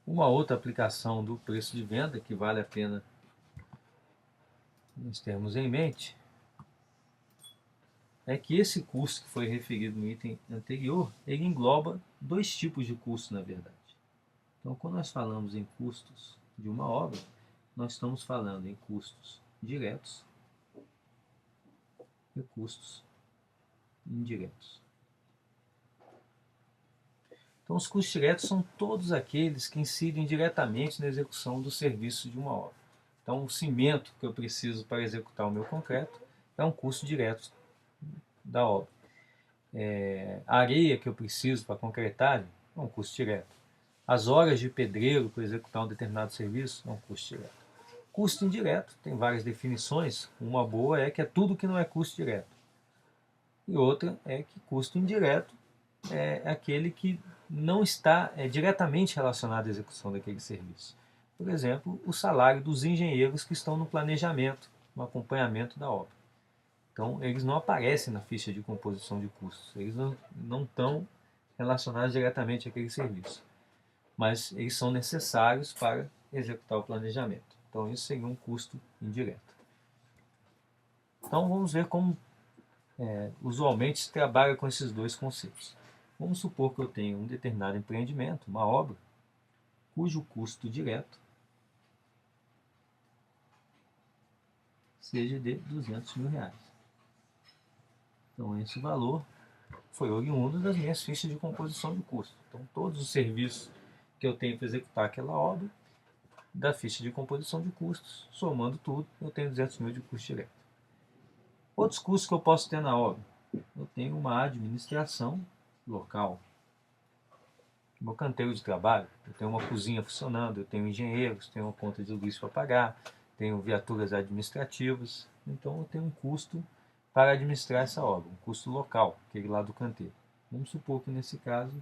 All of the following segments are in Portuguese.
Uma outra aplicação do preço de venda que vale a pena nós termos em mente é que esse custo que foi referido no item anterior, ele engloba dois tipos de custo, na verdade. Então, quando nós falamos em custos de uma obra, nós estamos falando em custos diretos e custos indiretos. Então, os custos diretos são todos aqueles que incidem diretamente na execução do serviço de uma obra. Então, o cimento que eu preciso para executar o meu concreto é um custo direto da obra. A areia que eu preciso para concretagem é um custo direto. As horas de pedreiro para executar um determinado serviço é um custo direto. Custo indireto tem várias definições. Uma boa é que é tudo que não é custo direto. E outra é que custo indireto é aquele que não está diretamente relacionado à execução daquele serviço. Por exemplo, o salário dos engenheiros que estão no planejamento, no acompanhamento da obra. Então, eles não aparecem na ficha de composição de custos, eles não estão relacionados diretamente àquele serviço, mas eles são necessários para executar o planejamento. Então, isso seria um custo indireto. Então, vamos ver como usualmente se trabalha com esses dois conceitos. Vamos supor que eu tenho um determinado empreendimento, uma obra, cujo custo direto seja de R$ 200.000. Então, esse valor foi oriundo das minhas fichas de composição de custo. Então, todos os serviços que eu tenho para executar aquela obra, da ficha de composição de custos, somando tudo, eu tenho 200 mil de custo direto. Outros custos que eu posso ter na obra. Eu tenho uma administração local, meu canteiro de trabalho, eu tenho uma cozinha funcionando, eu tenho engenheiros, tenho uma conta de luz para pagar, tenho viaturas administrativas, então eu tenho um custo para administrar essa obra, um custo local, aquele lá do canteiro. Vamos supor que nesse caso,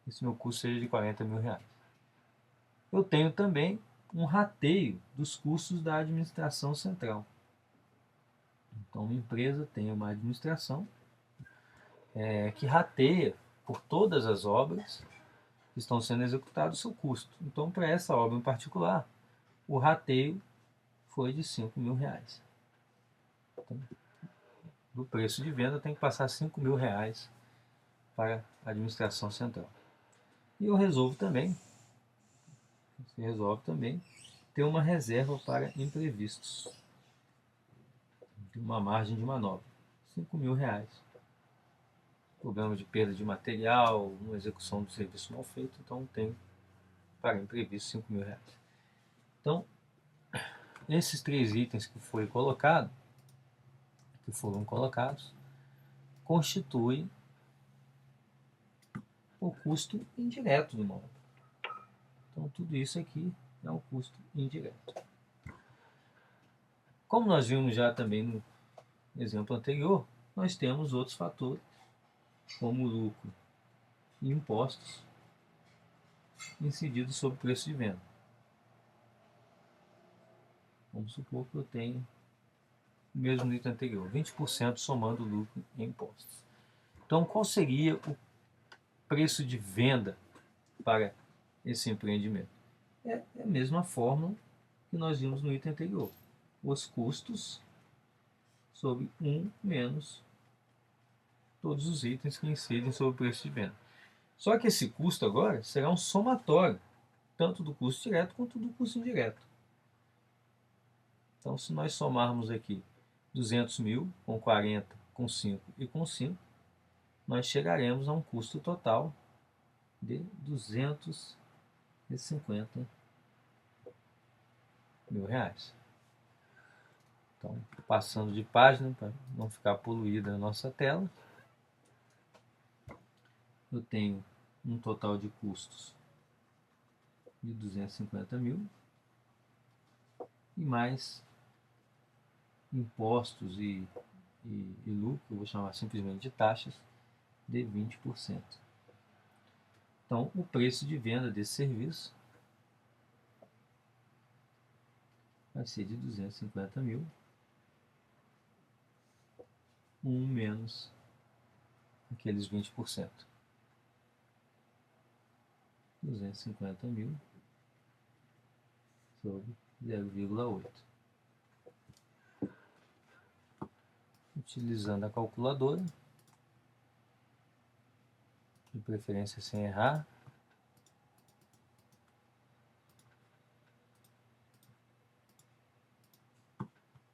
esse meu custo seja de R$ 40.000. Eu tenho também um rateio dos custos da administração central. Então, uma empresa tem uma administração que rateia por todas as obras que estão sendo executadas o seu custo. Então, para essa obra em particular, o rateio foi de R$ 5.000. Então, do preço de venda tem que passar R$ 5.000 para a administração central. E eu resolvo também, você resolve também, ter uma reserva para imprevistos, de uma margem de manobra, R$ 5.000. Problema de perda de material, uma execução do serviço mal feito, então tem para imprevisto R$ 5.000. Então, esses três itens que foram colocados, constituem o custo indireto do móvel. Então, tudo isso aqui é o custo indireto. Como nós vimos já também no exemplo anterior, nós temos outros fatores, como lucro e impostos, incididos sobre o preço de venda. Vamos supor que eu tenho o mesmo no item anterior, 20% somando lucro e impostos. Então, qual seria o preço de venda para esse empreendimento? É a mesma fórmula que nós vimos no item anterior. Os custos sobre 1 menos todos os itens que incidem sobre o preço de venda. Só que esse custo agora será um somatório, tanto do custo direto quanto do custo indireto. Então, se nós somarmos aqui 200 mil com 40, com 5 e com 5, nós chegaremos a um custo total de R$ 250.000. Então, passando de página para não ficar poluída a nossa tela, eu tenho um total de custos de 250 mil e mais impostos e lucro, eu vou chamar simplesmente de taxas, de 20%. Então, o preço de venda desse serviço vai ser de 250 mil, 1 menos aqueles 20%. 250.000 sobre 0,8. Utilizando a calculadora, de preferência sem errar,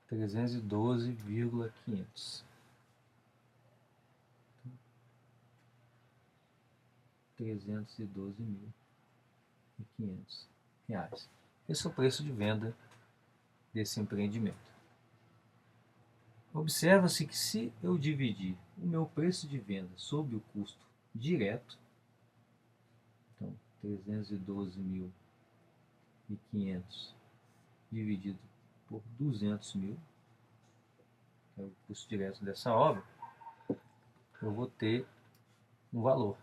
R$312.500. R$312.500. Esse é o preço de venda desse empreendimento. Observa-se que se eu dividir o meu preço de venda sobre o custo direto, então 312.500 dividido por 200.000, que é o custo direto dessa obra, eu vou ter um valor.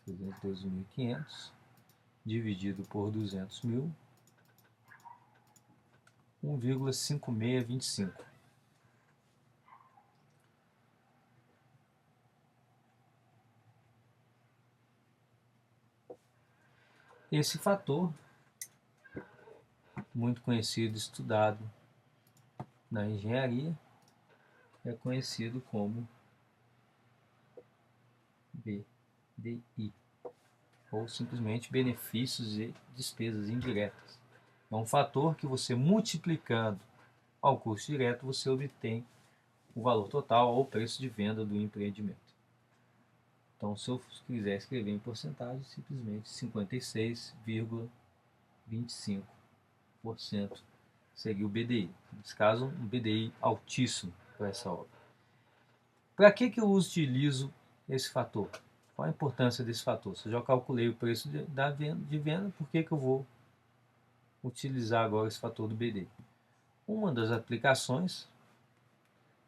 312.500 dividido por 200.000, 1,5625. Esse fator, muito conhecido e estudado na engenharia, é conhecido como BDI, ou simplesmente benefícios e despesas indiretas. É um fator que você multiplicando ao custo direto, você obtém o valor total ou o preço de venda do empreendimento. Então, se eu quiser escrever em porcentagem, simplesmente 56,25% seria o BDI. Nesse caso, um BDI altíssimo para essa obra. Para que eu utilizo esse fator? Qual a importância desse fator? Se eu já calculei o preço de venda, por que eu vou utilizar agora esse fator do BDI? Uma das aplicações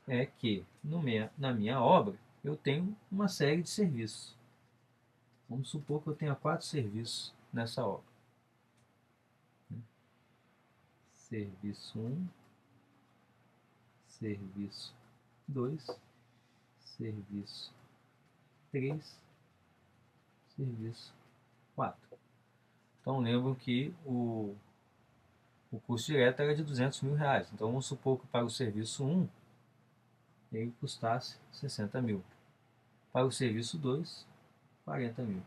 é que na minha obra eu tenho uma série de serviços. Vamos supor que eu tenha 4 serviços nessa obra. Serviço 1, serviço 2, serviço 3, serviço 4. Então lembro que o custo direto era de R$200.000. Então vamos supor que para o serviço 1 ele custasse 60.000. Para o serviço 2, 40.000.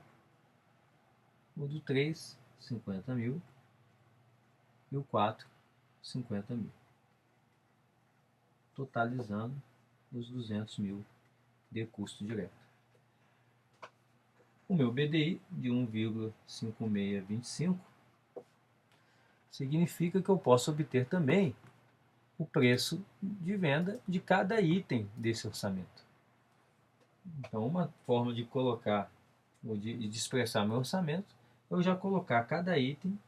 O do 3, 50.000. E o 4, 50.000. Totalizando os 200.000 de custo direto. O meu BDI de 1,5625 significa que eu posso obter também o preço de venda de cada item desse orçamento. Então, uma forma de colocar, ou de expressar meu orçamento, eu já colocar cada item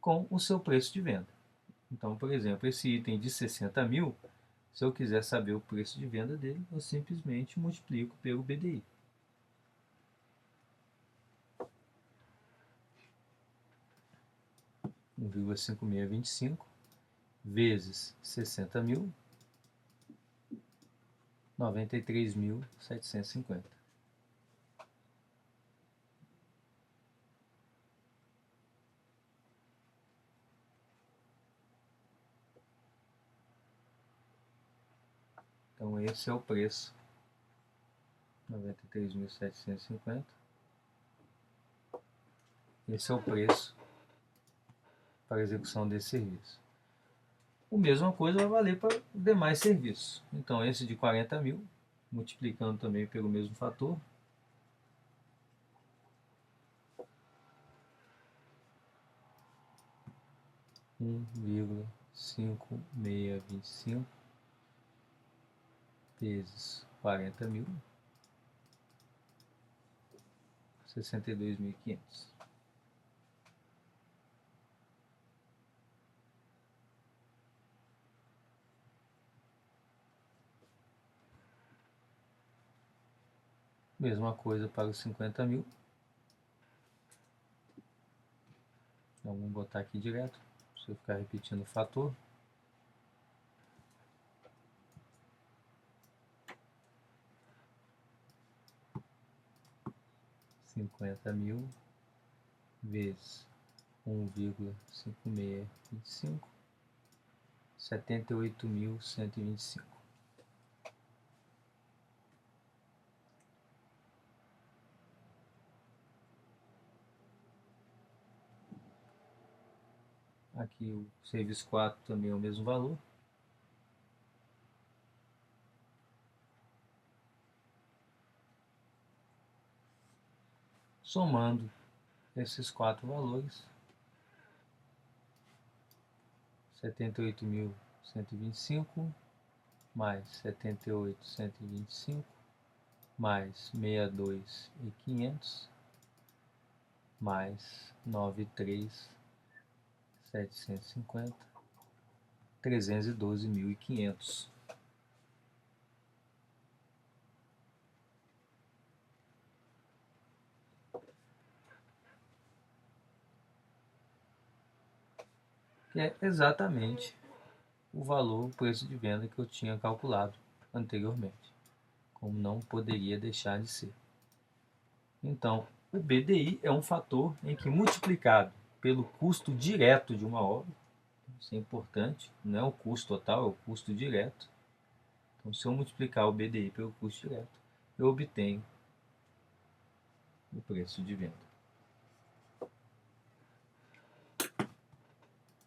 com o seu preço de venda. Então, por exemplo, esse item de 60.000, se eu quiser saber o preço de venda dele, eu simplesmente multiplico pelo BDI. R$ 1,5625 vezes 60.000, 93.750. Então esse é o preço, 93.750. Esse é o preço para a execução desse serviço. A mesma coisa vai valer para os demais serviços. Então esse de 40.000, multiplicando também pelo mesmo fator, R$ 1,5625 vezes 40.000, 62.500. Mesma coisa para os 50.000. Então vamos botar aqui direto, para você ficar repetindo o fator. 50.000 vezes 1,5625, 78.125. Aqui o serviço 4 também é o mesmo valor. Somando esses quatro valores, 78.125 mais 78.125 mais 62.500 mais 93.750, 312.500. Que é exatamente o valor, o preço de venda que eu tinha calculado anteriormente, como não poderia deixar de ser. Então, o BDI é um fator em que, multiplicado pelo custo direto de uma obra, isso é importante, não é o custo total, é o custo direto. Então, se eu multiplicar o BDI pelo custo direto, eu obtenho o preço de venda.